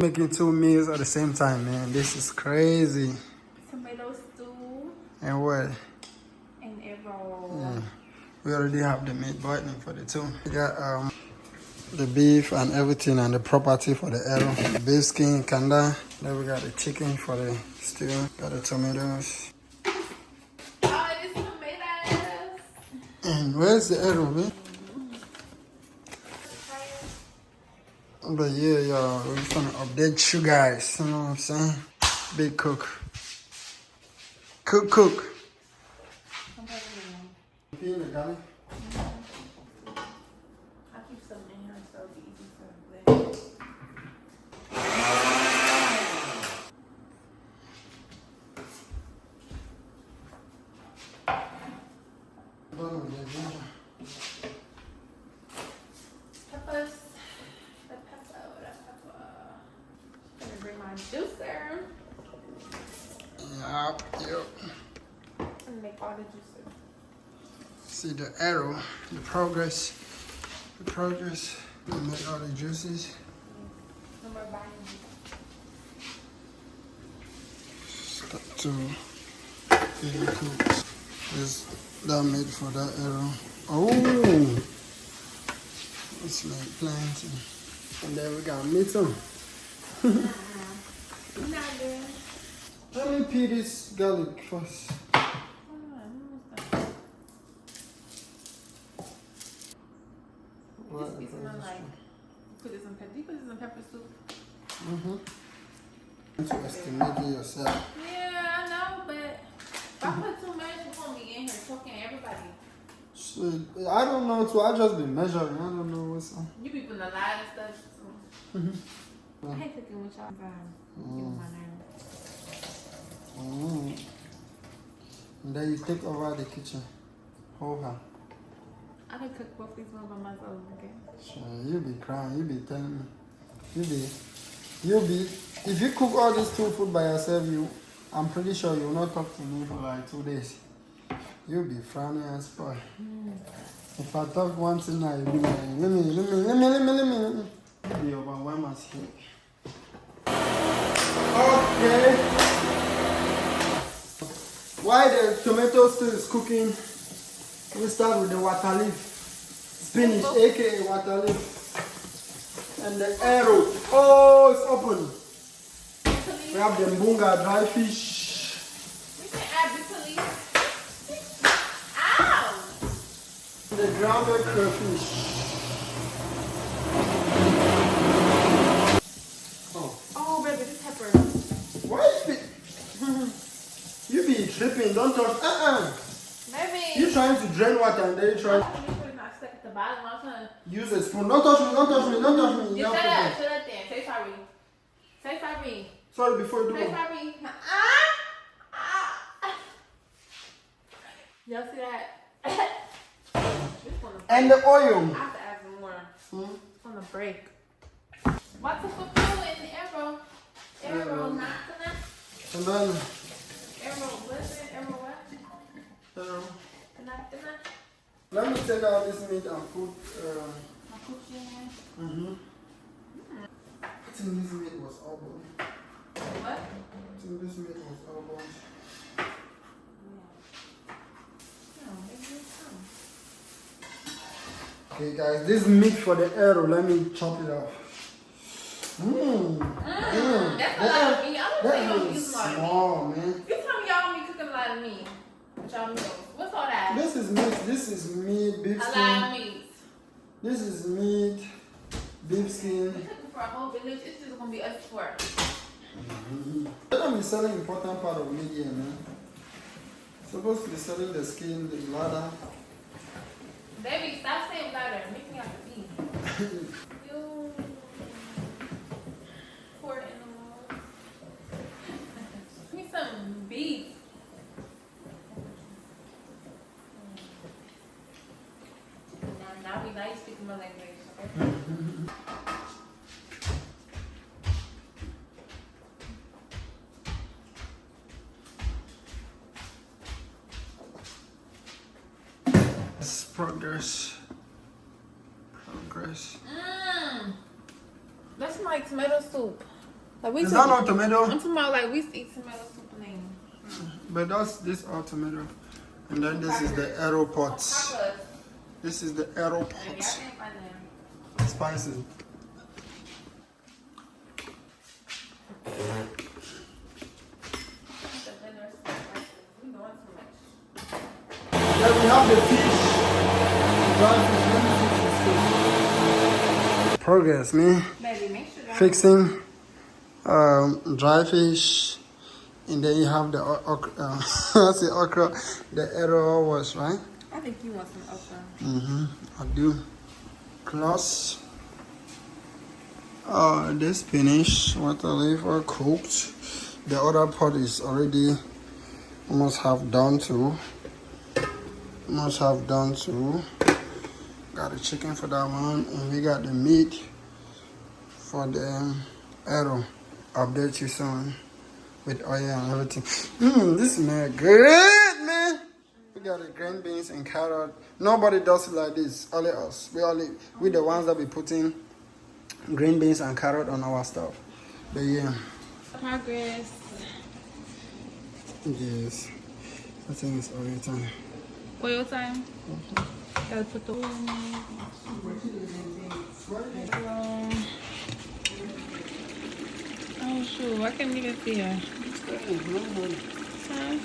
Making 2 meals at the same time, man. This is crazy. Tomato stew. And what? And egg roll. Yeah. We already have the meat boiling for the two. We got the beef and everything and the property for the arrow. The beef skin, kanda. Then we got the chicken for the stew. Got the tomatoes. Oh, it's tomatoes. And where's the arrow, man? But yeah, y'all, we're gonna update you guys. You know what I'm saying? Big cook. Cook. I keep something in here so it'll be easy to blend. Peppers. The pepper. Gonna bring my juicer. Yep. And make all the juices. See the arrow, the progress. We make all the juices. No more buying Start to really cook. This that made for that arrow. Oh, it's like plenty. And then we got meat on. Not good. Let me peel this garlic first. This be something like, put this in pepper. You put this in pepper soup. To estimate it yourself. Yeah, I know, but if I put too much, it's gonna be in here choking everybody. So, I don't know too. I just be measuring. I don't know what's on. You be putting a lot of stuff too. I hate cooking with y'all. Get on my nerves. And then you take over the kitchen. Hold her. I can cook both these ones by myself again. Sure, you be crying. You be telling me. You be. If you cook all this two food by yourself, I'm pretty sure you will not talk to me for like 2 days. You'll be frowning and spoil. If I talk once in a while, you'll be like, let me. You'll be overwhelmed as heck. Okay. While the tomato still is cooking, we start with the water leaf. Spinach, aka water leaf. And the arrow. Oh, it's open. We have the mbunga dry fish. We can add bitter leaf. Ow! The grounded crayfish. Oh, baby, this pepper. Why you be tripping? Don't touch. Baby. You trying to drain water and then you try. Not stuck at the bottom. I'm trying to Use a spoon. Don't touch me. shut up then. Say sorry. Say sorry. Sorry before you do Say it. sorry. Y'all see that? And the oil. I have to add some more. It's on the break. What's the food in the arrow? Arrow, not the And then arrow, what's it? Arrow what? Not the let me take out this meat and put my cookie in there. I think this meat was all bone. What? I think this meat was all bone. Okay guys, this meat for the arrow, let me chop it off. That's a lot of meat. I don't think y'all use a lot of meat. Small, man. You tell me y'all be cooking a lot of meat. With y'all meals. What's all that? This is meat, beef A skin. lot of meat. This is meat, beef skin. We're cooking for a whole village. It's just gonna be us four. They're gonna be selling important part of meat here, man. Supposed to be selling the skin, the bladder. Baby, stop saying bladder. Make me have to pee. You poor animals. Give me some beef. Now we nice speaking my language, okay? Progress. That's my tomato soup. Like we Is that not tomato? I'm talking about like we used to eat tomato soup name. But that's this all tomato. And then this is the arrow pot. This is the arrow pot. Spicy. Then we have the fish. Dry fish. Progress, man. Baby, make sure Fixing dry fish. And then you have the okra. I say okra. The arrow was right. I think you want some okra. I do. Plus, this spinach, water leaf are cooked. The other pot is already almost half done too. Got the chicken for that one, and we got the meat for the arrow. Update you soon with oil and everything. This smells great, man. We got the green beans and carrot. Nobody does it like this. Only us. We the ones that be putting green beans and carrot on our stuff. But yeah. Progress. Yes. I think it's oil time. Oil time? Gotta put the oil in there. Oh shoot, I can't even see her. Huh?